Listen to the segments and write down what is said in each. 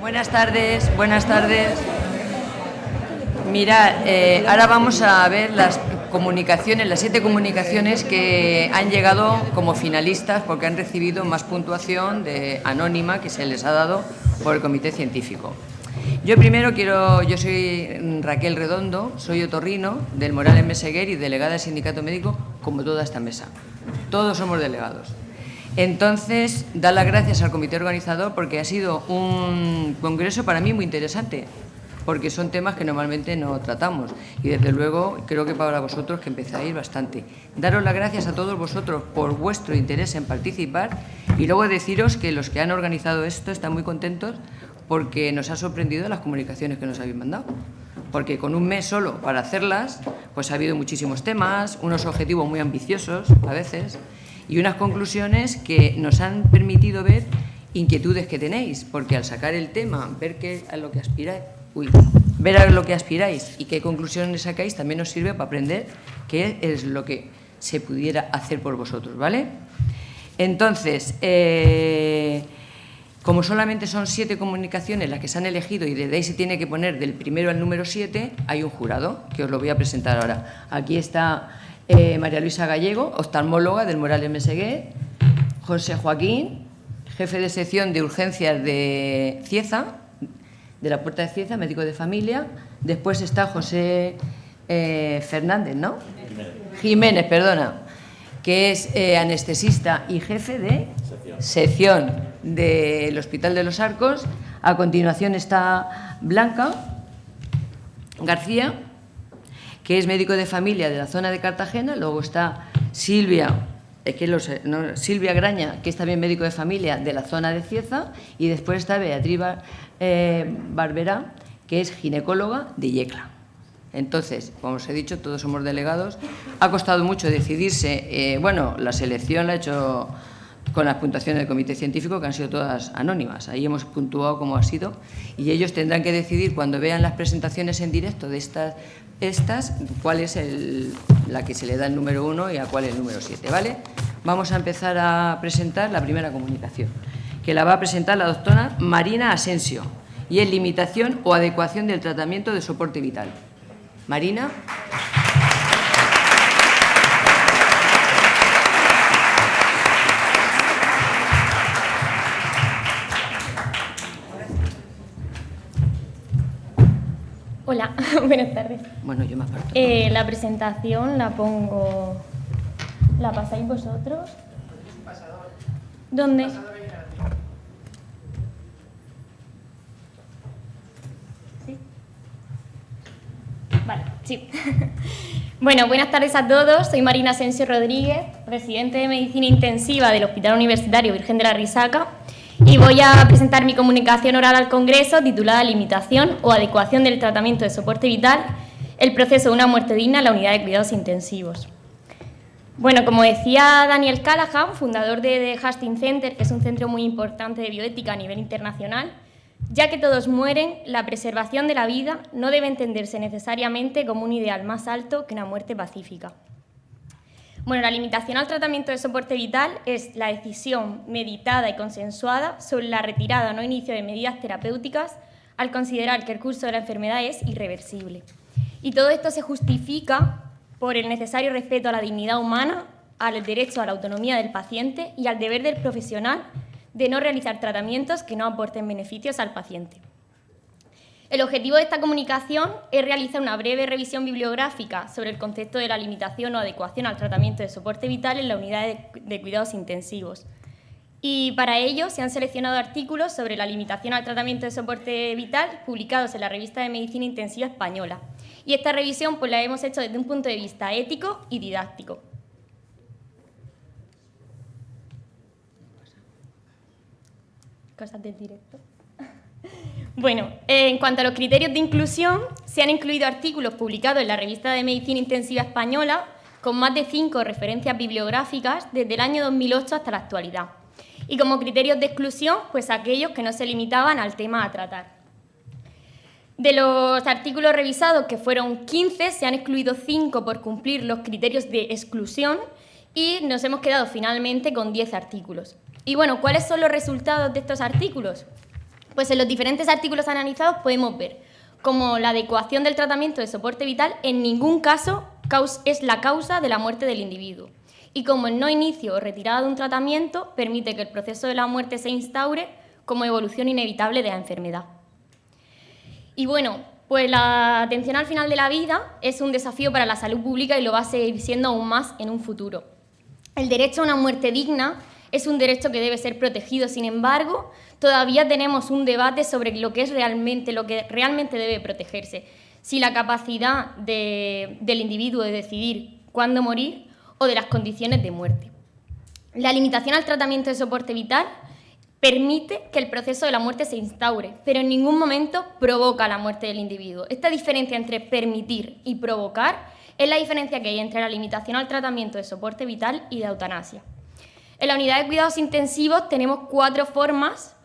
Buenas tardes, buenas tardes. Mirad, ahora vamos a ver las comunicaciones, las 7 comunicaciones que han llegado como finalistas porque han recibido más puntuación anónima que se les ha dado por el comité científico. Yo soy Raquel Redondo, soy otorrino del Morales Meseguer y delegada del sindicato médico, como toda esta mesa. Todos somos delegados. Entonces, dar las gracias al comité organizador porque ha sido un congreso para mí muy interesante, porque son temas que normalmente no tratamos y desde luego creo que para vosotros que empezáis bastante. Daros las gracias a todos vosotros por vuestro interés en participar y luego deciros que los que han organizado esto están muy contentos porque nos ha sorprendido las comunicaciones que nos habéis mandado, porque con un mes solo para hacerlas pues ha habido muchísimos temas, unos objetivos muy ambiciosos a veces y unas conclusiones que nos han permitido ver inquietudes que tenéis, porque al sacar el tema, ver a lo que aspiráis y qué conclusiones sacáis también nos sirve para aprender qué es lo que se pudiera hacer por vosotros, ¿vale? Entonces, como solamente son 7 comunicaciones las que se han elegido y desde ahí se tiene que poner del primero al número 7, hay un jurado que os lo voy a presentar ahora. Aquí está María Luisa Gallego, oftalmóloga del Morales Meseguer, José Joaquín, jefe de sección de urgencias de Cieza, de la Puerta de Cieza, médico de familia. Después está José Fernández, ¿no? Jiménez, perdona, que es anestesista y jefe de sección del Hospital de los Arcos. A continuación está Blanca García, que es médico de familia de la zona de Cartagena. Luego está Silvia Graña, que es también médico de familia de la zona de Cieza. Y después está Beatriz Barberá, que es ginecóloga de Yecla. Entonces, como os he dicho, todos somos delegados. Ha costado mucho decidirse. La selección la ha hecho con las puntuaciones del comité científico, que han sido todas anónimas. Ahí hemos puntuado como ha sido y ellos tendrán que decidir cuando vean las presentaciones en directo de estas cuál es la que se le da el número 1 y a cuál el número 7, ¿vale? Vamos a empezar a presentar la primera comunicación, que la va a presentar la doctora Marina Asensio, y es limitación o adecuación del tratamiento de soporte vital. Marina. Hola, buenas tardes. Bueno, yo me aparto. La presentación la pongo... ¿La pasáis vosotros? ¿Dónde? ¿Sí? Vale, sí. Bueno, buenas tardes a todos. Soy Marina Asensio Rodríguez, residente de Medicina Intensiva del Hospital Universitario Virgen de la Risaca, y voy a presentar mi comunicación oral al Congreso titulada Limitación o adecuación del tratamiento de soporte vital, el proceso de una muerte digna en la unidad de cuidados intensivos. Bueno, como decía Daniel Callahan, fundador de The Hastings Center, que es un centro muy importante de bioética a nivel internacional, ya que todos mueren, la preservación de la vida no debe entenderse necesariamente como un ideal más alto que una muerte pacífica. Bueno, la limitación al tratamiento de soporte vital es la decisión meditada y consensuada sobre la retirada o no inicio de medidas terapéuticas al considerar que el curso de la enfermedad es irreversible. Y todo esto se justifica por el necesario respeto a la dignidad humana, al derecho a la autonomía del paciente y al deber del profesional de no realizar tratamientos que no aporten beneficios al paciente. El objetivo de esta comunicación es realizar una breve revisión bibliográfica sobre el concepto de la limitación o adecuación al tratamiento de soporte vital en la unidad de cuidados intensivos. Y para ello se han seleccionado artículos sobre la limitación al tratamiento de soporte vital publicados en la Revista de Medicina Intensiva Española. Y esta revisión pues, la hemos hecho desde un punto de vista ético y didáctico. Cosas del directo. Bueno, en cuanto a los criterios de inclusión, se han incluido artículos publicados en la Revista de Medicina Intensiva Española con más de 5 referencias bibliográficas desde el año 2008 hasta la actualidad. Y como criterios de exclusión, pues aquellos que no se limitaban al tema a tratar. De los artículos revisados, que fueron 15, se han excluido 5 por cumplir los criterios de exclusión y nos hemos quedado finalmente con 10 artículos. Y bueno, ¿cuáles son los resultados de estos artículos? Pues en los diferentes artículos analizados podemos ver como la adecuación del tratamiento de soporte vital en ningún caso es la causa de la muerte del individuo. Y como el no inicio o retirada de un tratamiento permite que el proceso de la muerte se instaure como evolución inevitable de la enfermedad. Y bueno, pues la atención al final de la vida es un desafío para la salud pública y lo va a seguir siendo aún más en un futuro. El derecho a una muerte digna es un derecho que debe ser protegido. Sin embargo, todavía tenemos un debate sobre lo que realmente debe protegerse. Si la capacidad del individuo de decidir cuándo morir o de las condiciones de muerte. La limitación al tratamiento de soporte vital permite que el proceso de la muerte se instaure, pero en ningún momento provoca la muerte del individuo. Esta diferencia entre permitir y provocar es la diferencia que hay entre la limitación al tratamiento de soporte vital y la eutanasia. En la unidad de cuidados intensivos tenemos 4 formas,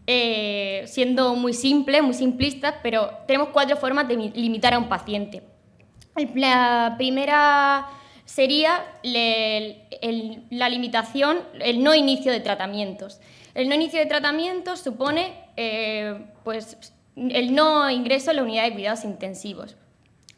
siendo muy simplistas, pero tenemos 4 formas de limitar a un paciente. La primera sería la limitación, el no inicio de tratamientos. El no inicio de tratamientos supone pues, el no ingreso en la unidad de cuidados intensivos.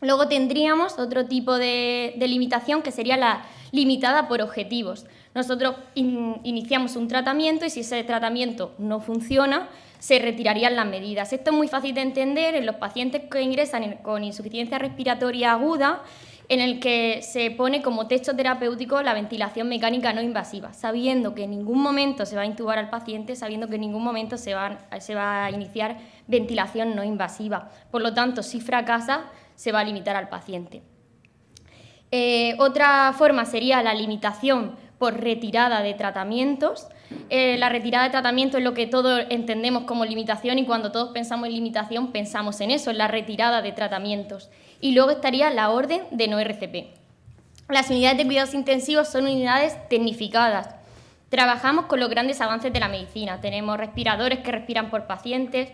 Luego tendríamos otro tipo de limitación que sería la limitada por objetivos. Nosotros iniciamos un tratamiento y si ese tratamiento no funciona, se retirarían las medidas. Esto es muy fácil de entender en los pacientes que ingresan con insuficiencia respiratoria aguda, en el que se pone como techo terapéutico la ventilación mecánica no invasiva, sabiendo que en ningún momento se va a intubar al paciente, sabiendo que en ningún momento se va a iniciar ventilación no invasiva. Por lo tanto, si fracasa, se va a limitar al paciente. Otra forma sería la limitación por retirada de tratamientos. La retirada de tratamiento es lo que todos entendemos como limitación y cuando todos pensamos en limitación pensamos en eso, en la retirada de tratamientos. Y luego estaría la orden de no RCP. Las unidades de cuidados intensivos son unidades tecnificadas. Trabajamos con los grandes avances de la medicina. Tenemos respiradores que respiran por pacientes,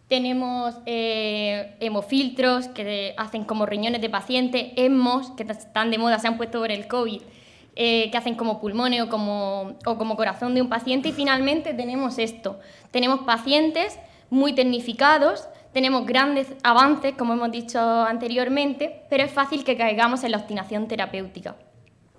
tenemos hemofiltros que hacen como riñones de pacientes, ECMOs que están de moda, se han puesto por el COVID, que hacen como pulmones o como corazón de un paciente. Y finalmente tenemos esto, tenemos pacientes muy tecnificados, tenemos grandes avances, como hemos dicho anteriormente, pero es fácil que caigamos en la obstinación terapéutica,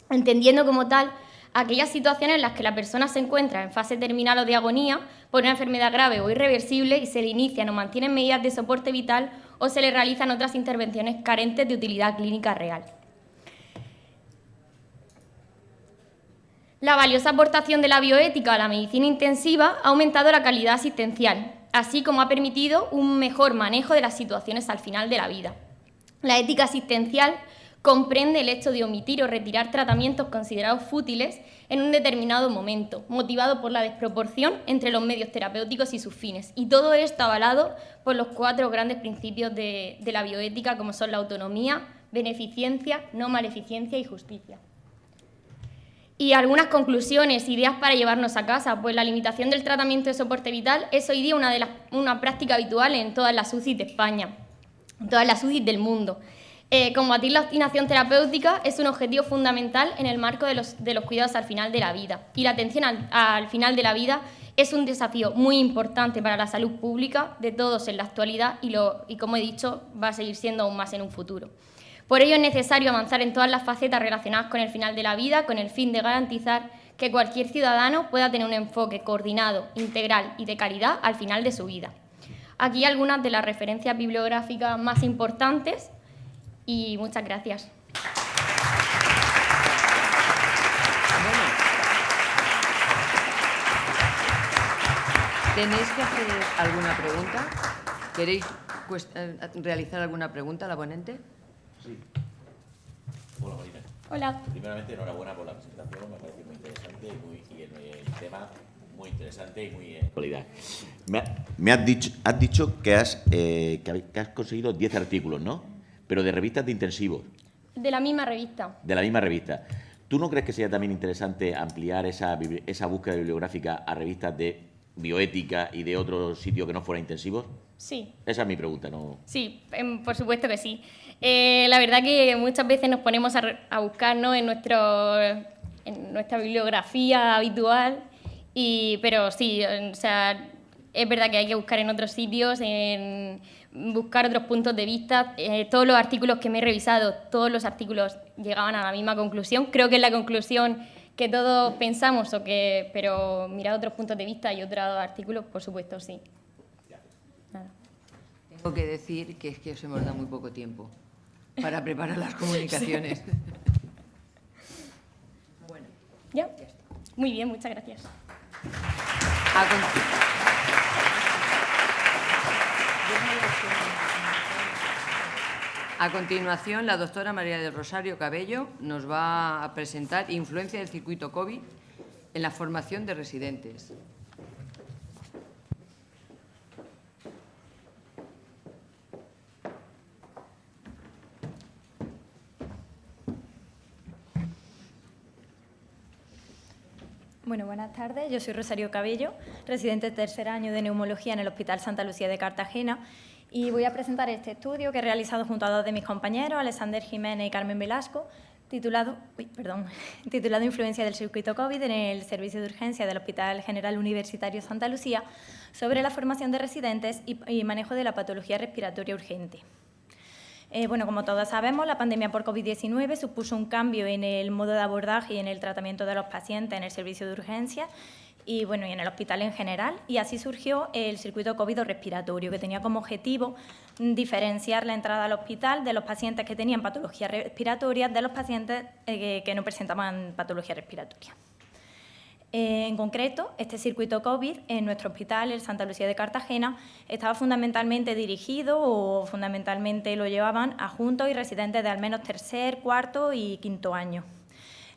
entendiendo como tal aquellas situaciones en las que la persona se encuentra en fase terminal o de agonía por una enfermedad grave o irreversible y se le inician o mantienen medidas de soporte vital o se le realizan otras intervenciones carentes de utilidad clínica real. La valiosa aportación de la bioética a la medicina intensiva ha aumentado la calidad asistencial, así como ha permitido un mejor manejo de las situaciones al final de la vida. La ética asistencial comprende el hecho de omitir o retirar tratamientos considerados fútiles en un determinado momento, motivado por la desproporción entre los medios terapéuticos y sus fines. Y todo esto avalado por los 4 grandes principios de la bioética, como son la autonomía, beneficencia, no maleficencia y justicia. Y algunas conclusiones, ideas para llevarnos a casa. Pues la limitación del tratamiento de soporte vital es hoy día una práctica habitual en todas las UCI de España, en todas las UCI del mundo. Combatir la obstinación terapéutica es un objetivo fundamental en el marco de los cuidados al final de la vida. Y la atención al final de la vida es un desafío muy importante para la salud pública de todos en la actualidad y como he dicho, va a seguir siendo aún más en un futuro. Por ello es necesario avanzar en todas las facetas relacionadas con el final de la vida, con el fin de garantizar que cualquier ciudadano pueda tener un enfoque coordinado, integral y de calidad al final de su vida. Aquí algunas de las referencias bibliográficas más importantes y muchas gracias. Bueno, ¿tenéis que hacer alguna pregunta? ¿Queréis realizar alguna pregunta a la ponente? Sí. Hola, Marina. Hola. Primeramente, enhorabuena por la presentación, me parece muy interesante y el tema muy interesante y muy en actualidad. Me has dicho que has conseguido 10 artículos, ¿no? Pero de revistas de intensivos. De la misma revista. De la misma revista. ¿Tú no crees que sería también interesante ampliar esa búsqueda bibliográfica a revistas de bioética y de otros sitios que no fueran intensivos? Sí. Esa es mi pregunta, ¿no? Sí, por supuesto que sí. La verdad que muchas veces nos ponemos a buscar, ¿no?, en nuestra bibliografía habitual, pero sí, o sea, Es verdad que hay que buscar en otros sitios, en buscar otros puntos de vista. Todos los artículos que me he revisado, todos los artículos llegaban a la misma conclusión. Creo que es la conclusión que todos pensamos, pero mirar otros puntos de vista y otros artículos, por supuesto, sí. Nada. Tengo que decir que es que os hemos dado muy poco tiempo para preparar las comunicaciones. Sí. Bueno. ¿Ya? Muy bien, muchas gracias. A continuación, la doctora María del Rosario Cabello nos va a presentar influencia del circuito COVID en la formación de residentes. Bueno, buenas tardes. Yo soy Rosario Cabello, residente de tercer año de neumología en el Hospital Santa Lucía de Cartagena, y voy a presentar este estudio que he realizado junto a dos de mis compañeros, Alexander Jiménez y Carmen Velasco, titulado Influencia del circuito COVID en el servicio de urgencia del Hospital General Universitario Santa Lucía sobre la formación de residentes y manejo de la patología respiratoria urgente. Bueno, como todos sabemos, la pandemia por COVID-19 supuso un cambio en el modo de abordaje y en el tratamiento de los pacientes en el servicio de urgencia y en el hospital en general, y así surgió el circuito COVID respiratorio, que tenía como objetivo diferenciar la entrada al hospital de los pacientes que tenían patologías respiratorias de los pacientes que no presentaban patología respiratoria. En concreto, este circuito COVID en nuestro hospital, el Santa Lucía de Cartagena, estaba fundamentalmente dirigido o fundamentalmente lo llevaban adjuntos y residentes de al menos tercer, cuarto y quinto año.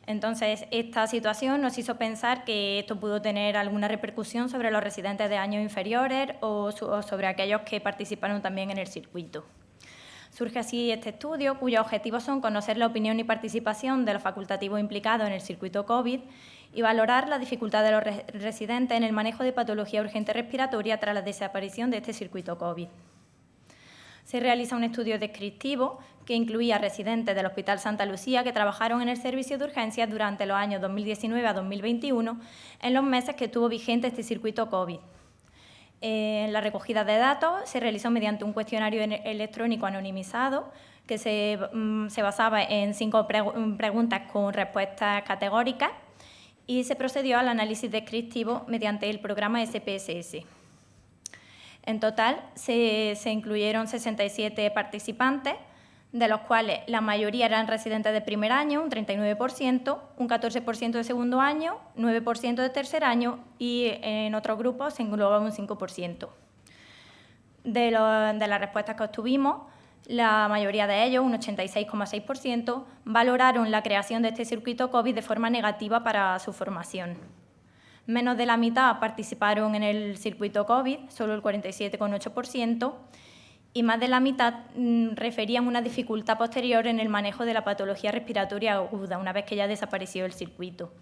Entonces, esta situación nos hizo pensar que esto pudo tener alguna repercusión sobre los residentes de años inferiores o sobre aquellos que participaron también en el circuito. Surge así este estudio, cuyos objetivos son conocer la opinión y participación de los facultativos implicados en el circuito COVID y valorar la dificultad de los residentes en el manejo de patología urgente respiratoria tras la desaparición de este circuito COVID. Se realiza un estudio descriptivo que incluía residentes del Hospital Santa Lucía que trabajaron en el servicio de urgencias durante los años 2019 a 2021, en los meses que estuvo vigente este circuito COVID. La recogida de datos se realizó mediante un cuestionario electrónico anonimizado que se basaba en 5 preguntas con respuestas categóricas y se procedió al análisis descriptivo mediante el programa SPSS. En total se incluyeron 67 participantes, de los cuales la mayoría eran residentes de primer año, un 39%, un 14% de segundo año, 9% de tercer año y en otros grupos se englobaba un 5%. De las respuestas que obtuvimos, la mayoría de ellos, un 86,6%, valoraron la creación de este circuito COVID de forma negativa para su formación. Menos de la mitad participaron en el circuito COVID, solo el 47,8%, y más de la mitad referían una dificultad posterior en el manejo de la patología respiratoria aguda, una vez que ya desapareció el circuito.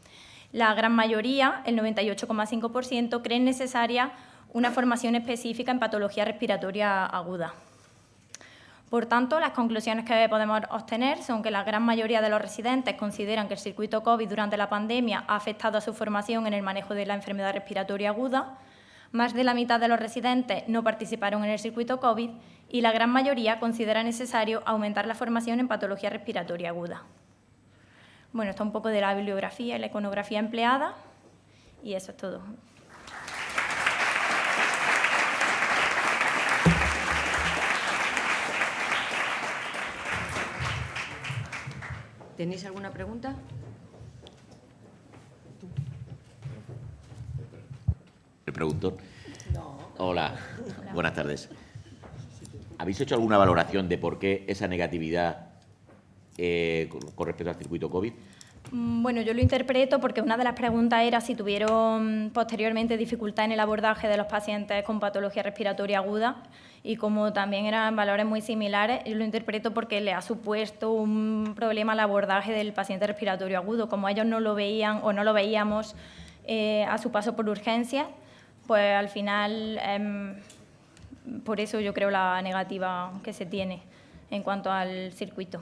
La gran mayoría, el 98,5%, creen necesaria una formación específica en patología respiratoria aguda. Por tanto, las conclusiones que podemos obtener son que la gran mayoría de los residentes consideran que el circuito COVID durante la pandemia ha afectado a su formación en el manejo de la enfermedad respiratoria aguda, más de la mitad de los residentes no participaron en el circuito COVID y la gran mayoría considera necesario aumentar la formación en patología respiratoria aguda. Bueno, esto es un poco de la bibliografía y la iconografía empleada y eso es todo. ¿Tenéis alguna pregunta? El productor. Hola, buenas tardes. ¿Habéis hecho alguna valoración de por qué esa negatividad con respecto al circuito COVID? Bueno, yo lo interpreto porque una de las preguntas era si tuvieron posteriormente dificultad en el abordaje de los pacientes con patología respiratoria aguda y como también eran valores muy similares, yo lo interpreto porque le ha supuesto un problema al abordaje del paciente respiratorio agudo. Como ellos no lo veían o no lo veíamos a su paso por urgencia, pues al final, por eso yo creo la negativa que se tiene en cuanto al circuito.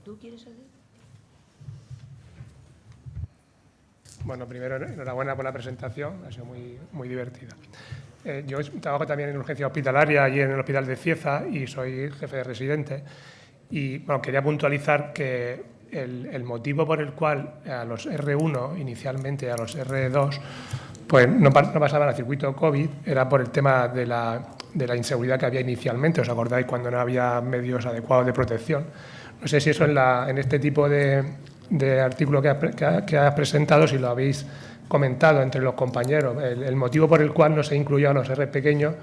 ¿Tú quieres saber? Bueno, primero, enhorabuena por la presentación, ha sido muy divertida. Yo trabajo también en urgencia hospitalaria y en el Hospital de Cieza y soy jefe de residente. Y bueno, quería puntualizar que el motivo por el cual a los R1, inicialmente a los R2, pues no pasaban al circuito COVID, era por el tema de la inseguridad que había inicialmente. ¿Os acordáis cuando no había medios adecuados de protección? No sé si eso en este tipo de artículo que has presentado, si lo habéis comentado entre los compañeros, el motivo por el cual no se incluyó a los R pequeños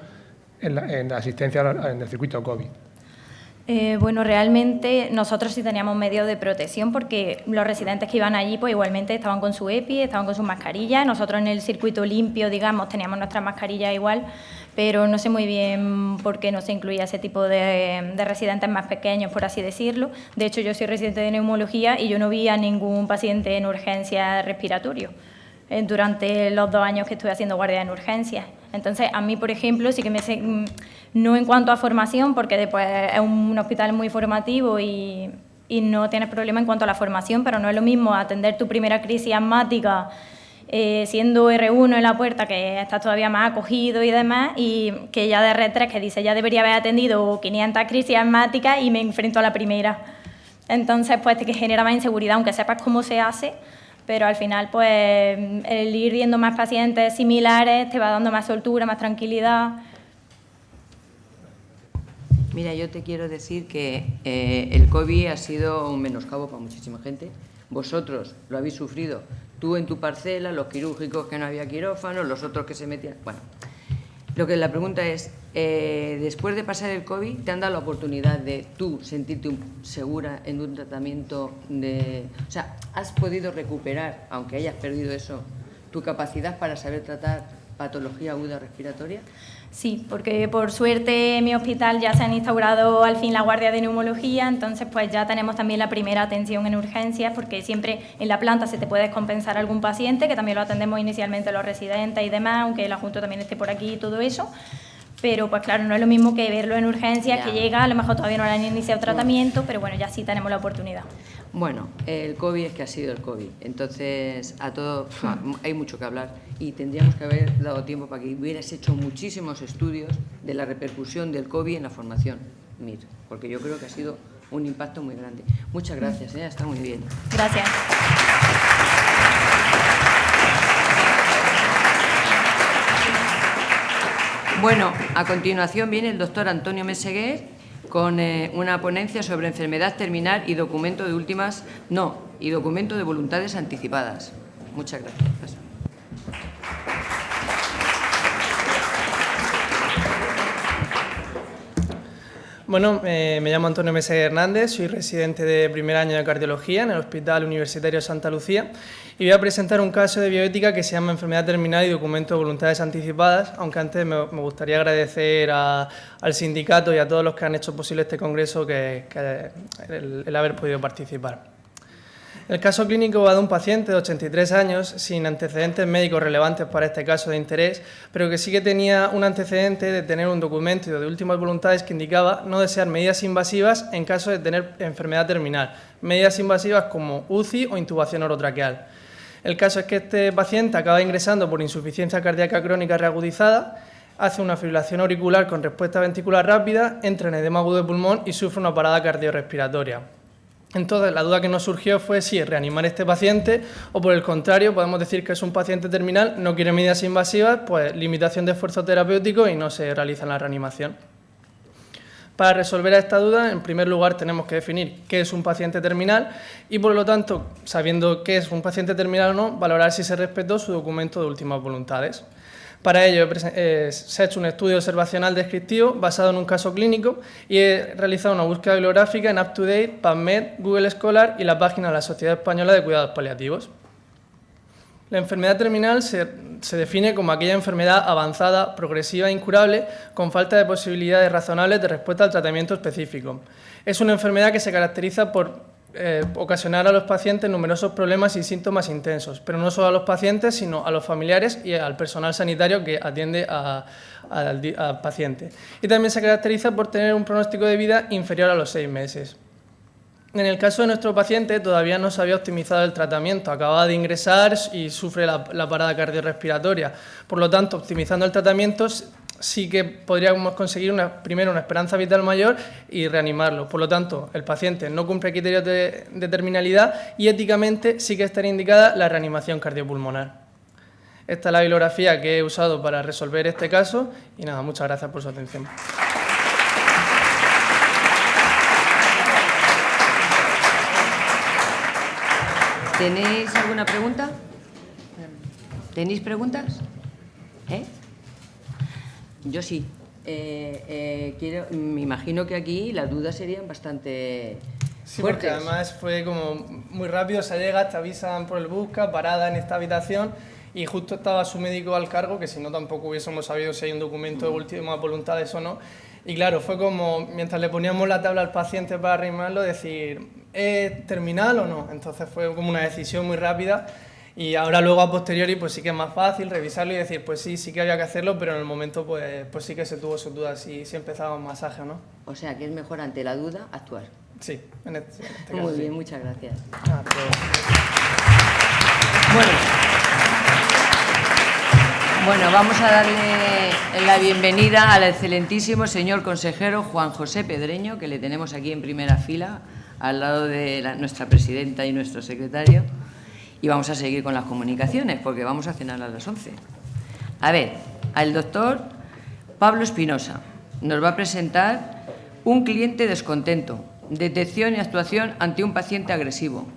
en la asistencia en el circuito COVID. Bueno, realmente nosotros sí teníamos medios de protección porque los residentes que iban allí pues igualmente estaban con su EPI, estaban con sus mascarillas. Nosotros en el circuito limpio, digamos, teníamos nuestras mascarillas igual, pero no sé muy bien por qué no se incluía ese tipo de residentes más pequeños, por así decirlo. De hecho, yo soy residente de neumología y yo no vi a ningún paciente en urgencia respiratorio durante los 2 años que estuve haciendo guardia en urgencias. Entonces, a mí, por ejemplo, sí que no en cuanto a formación, porque después es un hospital muy formativo y no tienes problema en cuanto a la formación, pero no es lo mismo atender tu primera crisis asmática siendo R1 en la puerta, que estás todavía más acogido y demás, y que ya de R3, que dice ya debería haber atendido 500 crisis asmáticas y me enfrento a la primera. Entonces, pues te genera más inseguridad, aunque sepas cómo se hace, pero al final, pues, el ir viendo más pacientes similares te va dando más soltura, más tranquilidad. Mira, yo te quiero decir que el COVID ha sido un menoscabo para muchísima gente. Vosotros lo habéis sufrido. Tú en tu parcela, los quirúrgicos que no había quirófano, los otros que se metían... Bueno, la pregunta es, después de pasar el COVID, ¿te han dado la oportunidad de tú sentirte segura en un tratamiento O sea, ¿has podido recuperar, aunque hayas perdido eso, tu capacidad para saber tratar patología aguda respiratoria? Sí, porque por suerte en mi hospital ya se han instaurado al fin la guardia de neumología, entonces pues ya tenemos también la primera atención en urgencias, porque siempre en la planta se te puede descompensar algún paciente, que también lo atendemos inicialmente los residentes y demás, aunque el adjunto también esté por aquí y todo eso. Pero pues claro, no es lo mismo que verlo en urgencias, que llega, a lo mejor todavía no le han iniciado tratamiento, pero bueno, ya sí tenemos la oportunidad. Bueno, el COVID es que ha sido el COVID, entonces a todo hay mucho que hablar y tendríamos que haber dado tiempo para que hubieras hecho muchísimos estudios de la repercusión del COVID en la formación, MIR, porque yo creo que ha sido un impacto muy grande. Muchas gracias, está muy bien. Gracias. Bueno, a continuación viene el doctor Antonio Meseguer con una ponencia sobre enfermedad terminal y documento de documento de voluntades anticipadas. Muchas gracias. Bueno, me llamo Antonio Meseguer Hernández, soy residente de primer año de cardiología en el Hospital Universitario Santa Lucía y voy a presentar un caso de bioética que se llama enfermedad terminal y documento de voluntades anticipadas, aunque antes me gustaría agradecer al sindicato y a todos los que han hecho posible este congreso el haber podido participar. El caso clínico va de un paciente de 83 años sin antecedentes médicos relevantes para este caso de interés, pero que sí que tenía un antecedente de tener un documento de últimas voluntades que indicaba no desear medidas invasivas en caso de tener enfermedad terminal, medidas invasivas como UCI o intubación orotraqueal. El caso es que este paciente acaba ingresando por insuficiencia cardíaca crónica reagudizada, hace una fibrilación auricular con respuesta ventricular rápida, entra en edema agudo de pulmón y sufre una parada cardiorrespiratoria. Entonces, la duda que nos surgió fue si reanimar a este paciente o, por el contrario, podemos decir que es un paciente terminal, no quiere medidas invasivas, pues limitación de esfuerzo terapéutico y no se realiza la reanimación. Para resolver esta duda, en primer lugar, tenemos que definir qué es un paciente terminal y, por lo tanto, sabiendo qué es un paciente terminal o no, valorar si se respetó su documento de últimas voluntades. Para ello se ha hecho un estudio observacional descriptivo basado en un caso clínico y he realizado una búsqueda bibliográfica en UpToDate, PubMed, Google Scholar y la página de la Sociedad Española de Cuidados Paliativos. La enfermedad terminal se define como aquella enfermedad avanzada, progresiva e incurable con falta de posibilidades razonables de respuesta al tratamiento específico. Es una enfermedad que se caracteriza por ocasionar a los pacientes numerosos problemas y síntomas intensos, pero no solo a los pacientes, sino a los familiares y al personal sanitario que atiende al paciente. Y también se caracteriza por tener un pronóstico de vida inferior a los 6 meses. En el caso de nuestro paciente todavía no se había optimizado el tratamiento, acababa de ingresar y sufre la parada cardiorrespiratoria. Por lo tanto, optimizando el tratamiento sí que podríamos conseguir primero una esperanza vital mayor y reanimarlo. Por lo tanto, el paciente no cumple criterios de terminalidad y éticamente sí que estaría indicada la reanimación cardiopulmonar. Esta es la bibliografía que he usado para resolver este caso y nada, muchas gracias por su atención. ¿Tenéis alguna pregunta? ¿Tenéis preguntas? Yo sí. Me imagino que aquí las dudas serían bastante sí, fuertes. Porque además fue como muy rápido, se llega, te avisan por el busca, parada en esta habitación y justo estaba su médico al cargo, que si no tampoco hubiésemos sabido si hay un documento de últimas voluntades o no. Y claro, fue como, mientras le poníamos la tabla al paciente para reanimarlo, decir, ¿es terminal o no? Entonces fue como una decisión muy rápida y ahora luego a posteriori pues sí que es más fácil revisarlo y decir, pues sí que había que hacerlo, pero en el momento pues sí que se tuvo sus dudas si empezaba un masaje o no. O sea, que es mejor ante la duda actuar. Sí, en este caso. Muy bien, sí. muchas gracias. Bueno, vamos a darle la bienvenida al excelentísimo señor consejero Juan José Pedreño, que le tenemos aquí en primera fila, al lado de nuestra presidenta y nuestro secretario. Y vamos a seguir con las comunicaciones, porque vamos a cenar a las 11. A ver, al doctor Pablo Espinosa nos va a presentar un cliente descontento, detección y actuación ante un paciente agresivo.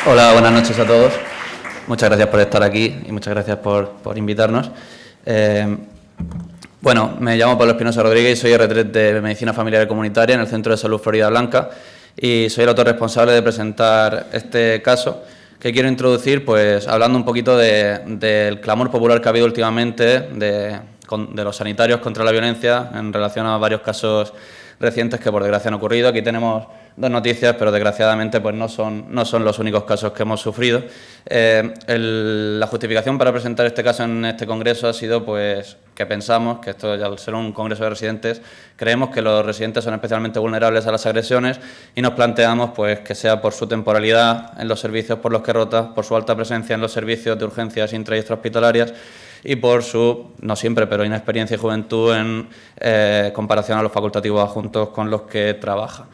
Hola, buenas noches a todos. Muchas gracias por estar aquí y muchas gracias por invitarnos. Bueno, me llamo Pablo Espinosa Rodríguez y soy R3 de Medicina Familiar y Comunitaria en el Centro de Salud Florida Blanca y soy el autor responsable de presentar este caso que quiero introducir pues hablando un poquito del clamor popular que ha habido últimamente de los sanitarios contra la violencia en relación a varios casos recientes que por desgracia han ocurrido. Aquí tenemos dos noticias, pero desgraciadamente pues no son los únicos casos que hemos sufrido. La justificación para presentar este caso en este congreso ha sido pues que pensamos que esto, al ser un congreso de residentes, creemos que los residentes son especialmente vulnerables a las agresiones y nos planteamos pues que sea por su temporalidad en los servicios por los que rota, por su alta presencia en los servicios de urgencias intra y extrahospitalarias y por su, no siempre, pero inexperiencia y juventud en comparación a los facultativos adjuntos con los que trabaja.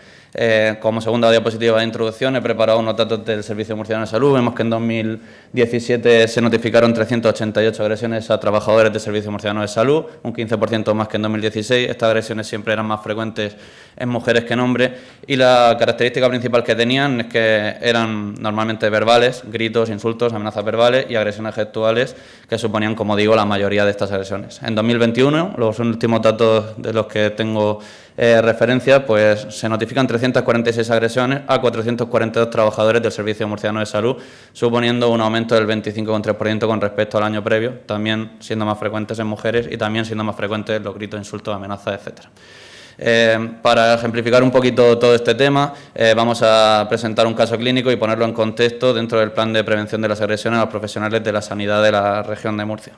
Como segunda diapositiva de introducción he preparado unos datos del Servicio Murciano de Salud. Vemos que en 2017 se notificaron 388 agresiones a trabajadores del Servicio Murciano de Salud, un 15% más que en 2016. Estas agresiones siempre eran más frecuentes en mujeres que en hombres y la característica principal que tenían es que eran normalmente verbales, gritos, insultos, amenazas verbales y agresiones gestuales que suponían, como digo, la mayoría de estas agresiones. En 2021, los últimos datos de los que tengo referencia, pues se notifican 346 agresiones a 442 trabajadores del Servicio Murciano de Salud, suponiendo un aumento del 25,3% con respecto al año previo, también siendo más frecuentes en mujeres y también siendo más frecuentes los gritos, insultos, amenazas, etcétera. Para ejemplificar un poquito todo este tema, vamos a presentar un caso clínico y ponerlo en contexto dentro del plan de prevención de las agresiones a los profesionales de la sanidad de la región de Murcia.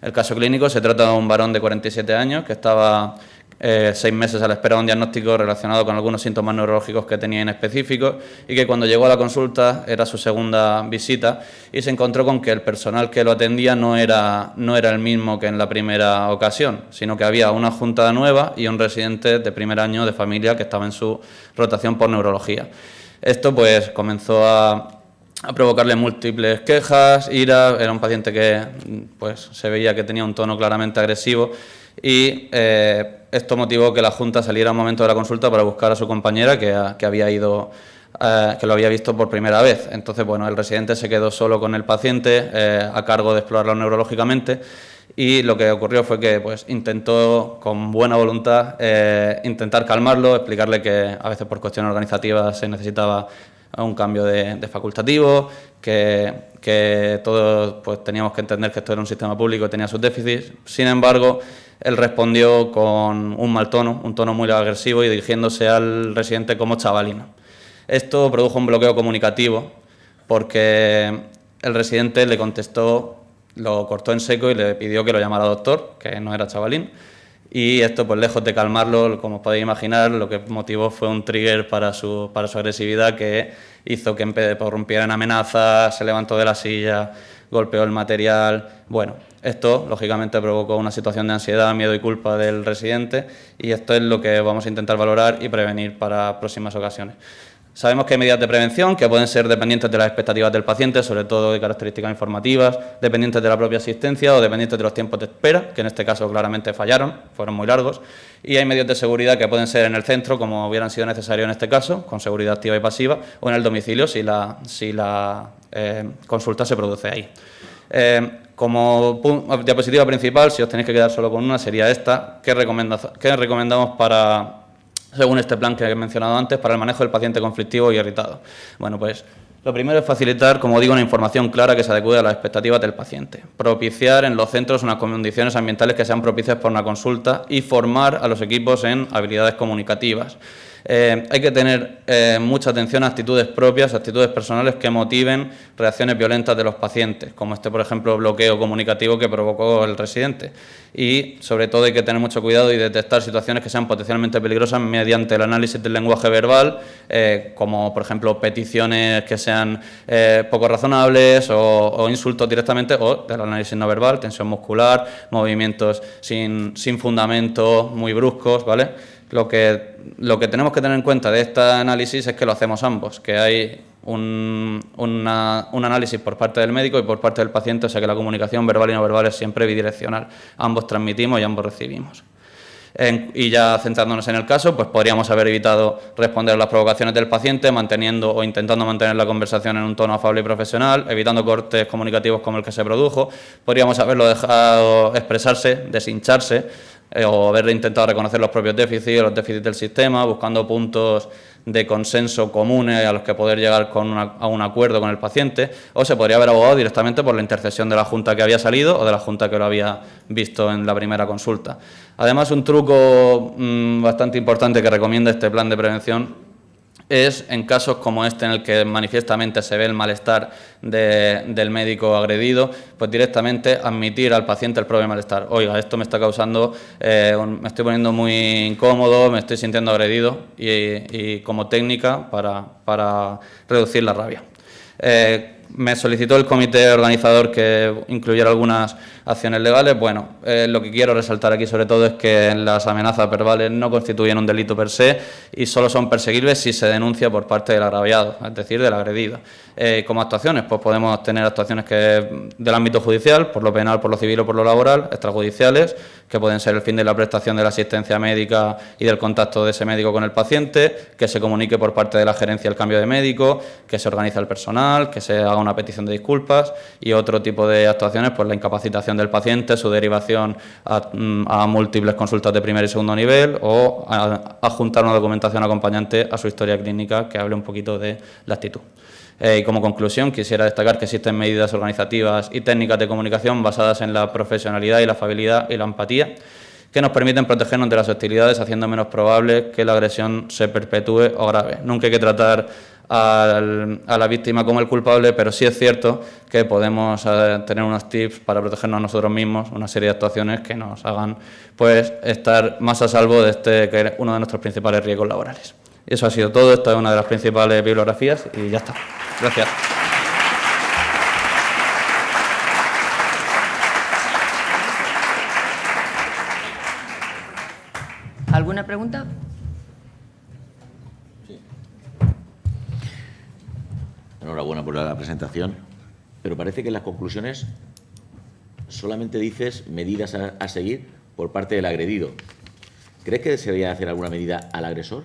El caso clínico se trata de un varón de 47 años que estaba 6 meses a la espera de un diagnóstico relacionado con algunos síntomas neurológicos que tenía inespecíficos y que cuando llegó a la consulta era su segunda visita y se encontró con que el personal que lo atendía no era el mismo que en la primera ocasión, sino que había una junta nueva y un residente de primer año de familia que estaba en su rotación por neurología. Esto pues comenzó a provocarle múltiples quejas, ira. Era un paciente que pues se veía que tenía un tono claramente agresivo y esto motivó que la Junta saliera un momento de la consulta para buscar a su compañera que había ido, que lo había visto por primera vez. Entonces, bueno, el residente se quedó solo con el paciente a cargo de explorarlo neurológicamente y lo que ocurrió fue que pues intentó con buena voluntad intentar calmarlo, explicarle que a veces por cuestiones organizativas se necesitaba un cambio de facultativo, que todos pues teníamos que entender que esto era un sistema público y tenía sus déficits. Sin embargo, él respondió con un mal tono, un tono muy agresivo y dirigiéndose al residente como chavalino. Esto produjo un bloqueo comunicativo porque el residente le contestó, lo cortó en seco y le pidió que lo llamara doctor, que no era chavalín. y esto, pues lejos de calmarlo, como os podéis imaginar, lo que motivó fue un trigger para su agresividad, que hizo que rompiera en amenazas, se levantó de la silla, golpeó el material. Bueno, esto lógicamente provocó una situación de ansiedad, miedo y culpa del residente, y esto es lo que vamos a intentar valorar y prevenir para próximas ocasiones. Sabemos que hay medidas de prevención que pueden ser dependientes de las expectativas del paciente, sobre todo de características informativas, dependientes de la propia asistencia o dependientes de los tiempos de espera, que en este caso claramente fallaron, fueron muy largos, y hay medios de seguridad que pueden ser en el centro, como hubieran sido necesarios en este caso, con seguridad activa y pasiva, o en el domicilio si la consulta se produce ahí. Como diapositiva principal, si os tenéis que quedar solo con una, sería esta. ¿Qué recomendamos según este plan que he mencionado antes, para el manejo del paciente conflictivo y irritado? Bueno, pues lo primero es facilitar, como digo, una información clara que se adecue a las expectativas del paciente. Propiciar en los centros unas condiciones ambientales que sean propicias para una consulta y formar a los equipos en habilidades comunicativas. Hay que tener mucha atención a actitudes propias, actitudes personales que motiven reacciones violentas de los pacientes, como este, por ejemplo, bloqueo comunicativo que provocó el residente. Y, sobre todo, hay que tener mucho cuidado y detectar situaciones que sean potencialmente peligrosas mediante el análisis del lenguaje verbal, como, por ejemplo, peticiones que sean poco razonables o insultos directamente, o del análisis no verbal, tensión muscular, movimientos sin fundamento, muy bruscos, ¿vale? Lo que tenemos que tener en cuenta de este análisis es que lo hacemos ambos, que hay un análisis por parte del médico y por parte del paciente, o sea que la comunicación verbal y no verbal es siempre bidireccional. Ambos transmitimos y ambos recibimos. Y ya centrándonos en el caso, pues podríamos haber evitado responder a las provocaciones del paciente, manteniendo o intentando mantener la conversación en un tono afable y profesional, evitando cortes comunicativos como el que se produjo. Podríamos haberlo dejado expresarse, deshincharse, o haber intentado reconocer los propios déficits, los déficits del sistema, buscando puntos de consenso comunes a los que poder llegar a un acuerdo con el paciente, o se podría haber abogado directamente por la intercesión de la junta que había salido o de la junta que lo había visto en la primera consulta. Además, un truco bastante importante que recomienda este plan de prevención es en casos como este, en el que manifiestamente se ve el malestar del médico agredido, pues directamente admitir al paciente el propio malestar. Oiga, esto me está causando, me estoy poniendo muy incómodo, me estoy sintiendo agredido, y como técnica para reducir la rabia. Me solicitó el comité organizador que incluyera algunas acciones legales. Bueno, lo que quiero resaltar aquí sobre todo es que las amenazas verbales no constituyen un delito per se y solo son perseguibles si se denuncia por parte del agraviado, es decir, del agredido. Como actuaciones, pues podemos tener actuaciones del ámbito judicial, por lo penal, por lo civil o por lo laboral, extrajudiciales, que pueden ser el fin de la prestación de la asistencia médica y del contacto de ese médico con el paciente, que se comunique por parte de la gerencia el cambio de médico, que se organice el personal, que se haga una petición de disculpas, y otro tipo de actuaciones, pues la incapacitación del paciente, su derivación a múltiples consultas de primer y segundo nivel, o a adjuntar una documentación acompañante a su historia clínica que hable un poquito de la actitud. Y como conclusión, quisiera destacar que existen medidas organizativas y técnicas de comunicación basadas en la profesionalidad y la afabilidad y la empatía, que nos permiten protegernos de las hostilidades, haciendo menos probable que la agresión se perpetúe o grave. Nunca hay que tratar a la víctima como el culpable, pero sí es cierto que podemos tener unos tips para protegernos a nosotros mismos, una serie de actuaciones que nos hagan pues estar más a salvo de que es uno de nuestros principales riesgos laborales. Eso ha sido todo. Esta es una de las principales bibliografías y ya está. Gracias. ¿Alguna pregunta? Sí. Enhorabuena por la presentación, pero parece que en las conclusiones solamente dices medidas a seguir por parte del agredido. ¿Crees que se debería hacer alguna medida al agresor?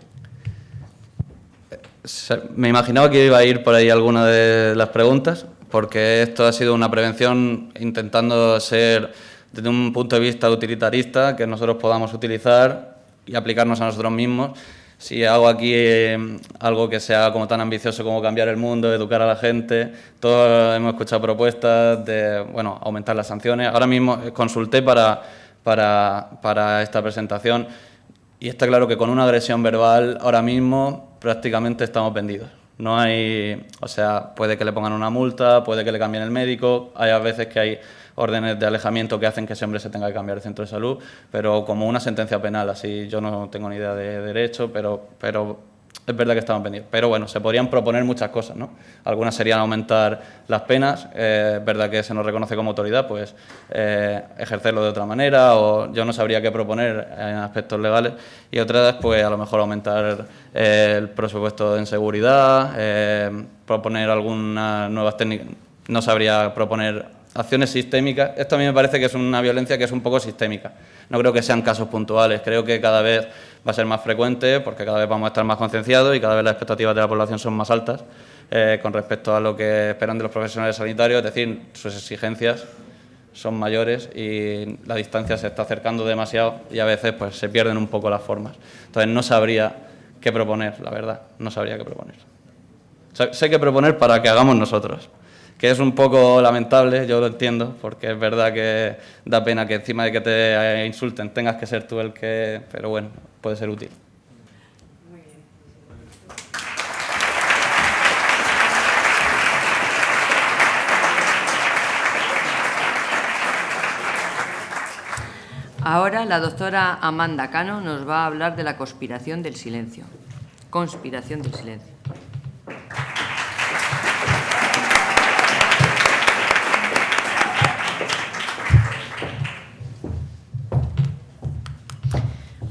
Me imaginaba que iba a ir por ahí alguna de las preguntas, porque esto ha sido una prevención intentando ser desde un punto de vista utilitarista, que nosotros podamos utilizar y aplicarnos a nosotros mismos. Si hago aquí algo que sea como tan ambicioso como cambiar el mundo, educar a la gente, todos hemos escuchado propuestas de aumentar las sanciones. Ahora mismo consulté para esta presentación y está claro que con una agresión verbal ahora mismo prácticamente estamos vendidos. No hay, o sea, puede que le pongan una multa, puede que le cambien el médico, hay a veces que hay órdenes de alejamiento que hacen que ese hombre se tenga que cambiar de centro de salud, pero como una sentencia penal, así yo no tengo ni idea de derecho, pero es verdad que estaban pendientes. Pero bueno, se podrían proponer muchas cosas, ¿no? Algunas serían aumentar las penas, es verdad que se nos reconoce como autoridad, pues ejercerlo de otra manera, o yo no sabría qué proponer en aspectos legales, y otras, pues a lo mejor aumentar el presupuesto en seguridad, proponer algunas nuevas técnicas, no sabría proponer acciones sistémicas. Esto a mí me parece que es una violencia que es un poco sistémica. No creo que sean casos puntuales, creo que cada vez va a ser más frecuente porque cada vez vamos a estar más concienciados y cada vez las expectativas de la población son más altas con respecto a lo que esperan de los profesionales sanitarios, es decir, sus exigencias son mayores y la distancia se está acercando demasiado y a veces pues se pierden un poco las formas. Entonces no sabría qué proponer, la verdad, no sabría qué proponer. Sé qué proponer para que hagamos nosotros, que es un poco lamentable, yo lo entiendo, porque es verdad que da pena que encima de que te insulten tengas que ser tú el que... Pero bueno, puede ser útil. Muy bien. Ahora la doctora Amanda Cano nos va a hablar de la conspiración del silencio. Conspiración del silencio.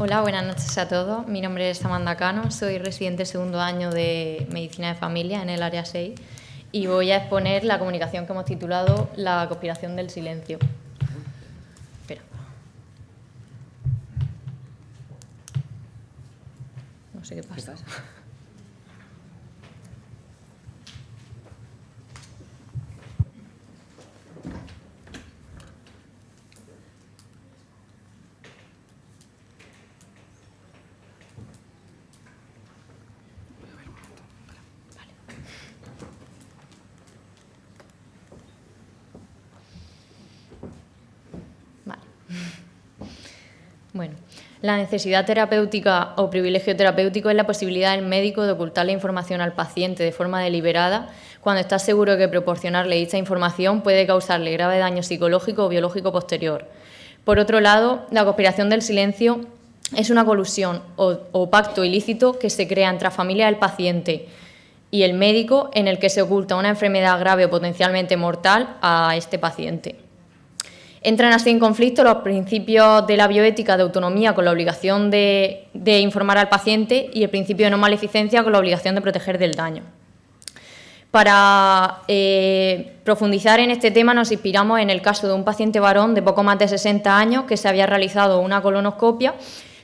Hola, buenas noches a todos. Mi nombre es Amanda Cano, soy residente segundo año de Medicina de Familia en el área 6 y voy a exponer la comunicación que hemos titulado La conspiración del silencio. Espera. No sé qué pasa. Bueno, la necesidad terapéutica o privilegio terapéutico es la posibilidad del médico de ocultar la información al paciente de forma deliberada cuando está seguro que proporcionarle dicha información puede causarle grave daño psicológico o biológico posterior. Por otro lado, la conspiración del silencio es una colusión o pacto ilícito que se crea entre la familia del paciente y el médico en el que se oculta una enfermedad grave o potencialmente mortal a este paciente. Entran así en conflicto los principios de la bioética de autonomía con la obligación de informar al paciente y el principio de no maleficencia con la obligación de proteger del daño. Para profundizar en este tema nos inspiramos en el caso de un paciente varón de poco más de 60 años que se había realizado una colonoscopia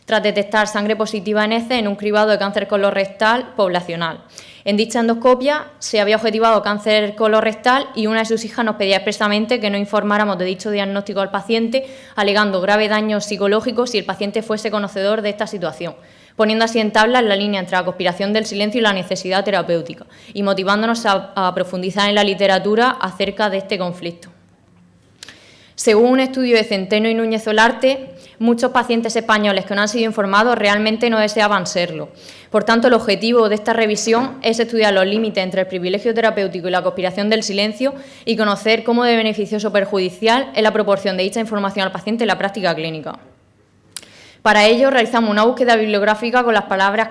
tras detectar sangre positiva en heces en un cribado de cáncer colorectal poblacional. En dicha endoscopia se había objetivado cáncer colorectal y una de sus hijas nos pedía expresamente que no informáramos de dicho diagnóstico al paciente, alegando grave daño psicológico si el paciente fuese conocedor de esta situación, poniendo así en tablas la línea entre la conspiración del silencio y la necesidad terapéutica y motivándonos a profundizar en la literatura acerca de este conflicto. Según un estudio de Centeno y Núñez Solarte, muchos pacientes españoles que no han sido informados realmente no deseaban serlo. Por tanto, el objetivo de esta revisión es estudiar los límites entre el privilegio terapéutico y la conspiración del silencio y conocer cómo de beneficioso o perjudicial es la proporción de dicha información al paciente en la práctica clínica. Para ello, realizamos una búsqueda bibliográfica con las palabras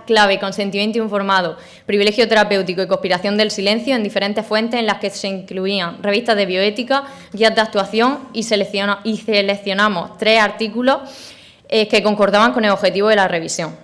clave consentimiento informado, privilegio terapéutico y conspiración del silencio en diferentes fuentes en las que se incluían revistas de bioética, guías de actuación y seleccionamos 3 artículos que concordaban con el objetivo de la revisión.